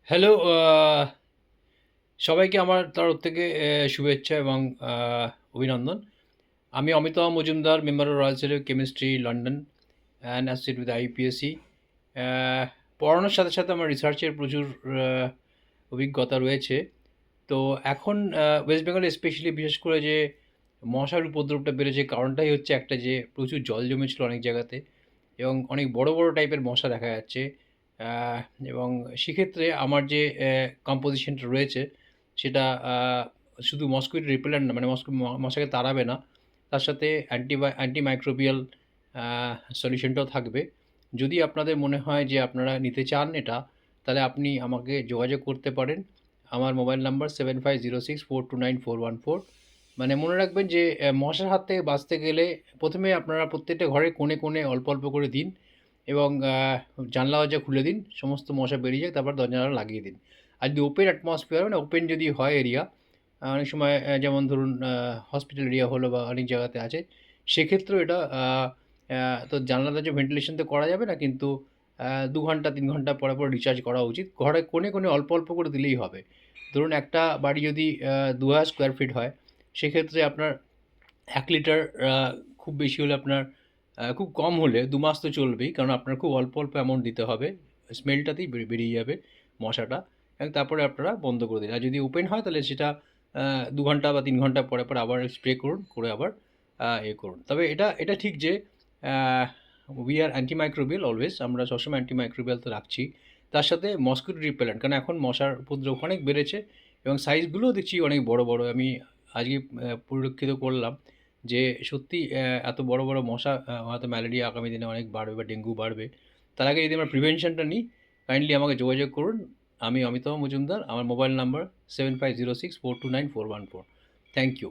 Hello, সবাইকে আমার তরফ থেকে শুভেচ্ছা এবং অভিনন্দন। আমি Amitabh Majumdar, member of royal society of chemistry, London and associate with IPSC. পড়ানোর সাথে সাথে আমার রিসার্চের প্রচুর অভিজ্ঞতা রয়েছে। তো এখন ওয়েস্ট বেঙ্গলে স্পেশালি বিশেষ করে যে মশার উপদ্রবটা বেড়েছে, কারণটাই হচ্ছে একটা যে প্রচুর জল জমেছিল অনেক জায়গাতে এবং অনেক বড় বড় টাইপের মশা দেখা যাচ্ছে। আহ, এবং সেক্ষেত্রে আমার যে কম্পোজিশনটা রয়েছে সেটা শুধু মস্কুইটো রিপেলেন্ট না, মানে মশাকে তাড়াবে না, তার সাথে অ্যান্টিমাইক্রোবিয়াল সলিউশনটাও থাকবে। যদি আপনাদের মনে হয় যে আপনারা নিতে চান এটা, তাহলে আপনি আমাকে যোগাযোগ করতে পারেন। আমার মোবাইল নাম্বার 7506429414। মানে মনে রাখবেন যে মশার হাত থেকে বাঁচতে গেলে প্রথমে আপনারা প্রত্যেকটা ঘরের কোণে কোণে অল্প অল্প করে দিন এবং জানলা দরজা খুলে দিন, সমস্ত মশা বেরিয়ে যাক, তারপর দরজা জানলা লাগিয়ে দিন। আর যদি ওপেন অ্যাটমসফিয়ার, মানে ওপেন যদি হয় এরিয়া, অনেক সময় যেমন ধরুন হসপিটাল এরিয়া হলো বা অনেক জায়গাতে আছে, সেক্ষেত্রেও এটা তো জানলা দরজা ভেন্টিলেশন তো করা যাবে না, কিন্তু 2 ঘন্টা 3 ঘন্টা পরে পরে রিচার্জ করা উচিত। ঘরে কোণে কোণে অল্প অল্প করে দিলেই হবে। ধরুন একটা বাড়ি যদি 2000 স্কোয়ার ফিট হয়, সেক্ষেত্রে আপনার 1 লিটার, খুব বেশি হলে আপনার খুব কম হলে 2 মাস তো চলবেই, কারণ আপনার খুব অল্প অল্প অ্যামাউন্ট দিতে হবে। স্মেলটাতেই বেরিয়ে যাবে মশাটা, এবং তারপরে আপনারা বন্ধ করে দিন। আর যদি ওপেন হয় তাহলে সেটা 2 ঘন্টা বা 3 ঘন্টা পরে পরে আবার স্প্রে করুন, করে আবার এ করুন। তবে এটা এটা ঠিক যে উই আর অ্যান্টিমাইক্রোবিয়াল অলওয়েজ, আমরা সবসময় অ্যান্টিমাইক্রোবিয়াল তো রাখছি, তার সাথে মস্কিটো রিপেলেন্ট, কারণ এখন মশার উপদ্রব অনেক বেড়েছে এবং সাইজগুলোও দেখছি অনেক বড় বড়। আমি আজকে পরিলক্ষিত করলাম যে সত্যি এত বড় বড় মশা, হয়তো ম্যালেরিয়া আগামী দিনে অনেক বাড়বে বা ডেঙ্গু বাড়বে। তার আগে যদি আমরা প্রিভেনশনটা নিই, কাইন্ডলি আমাকে যোগাযোগ করুন। আমি অমিতাভ মজুমদার, আমার মোবাইল নাম্বার 7506429414। Thank you.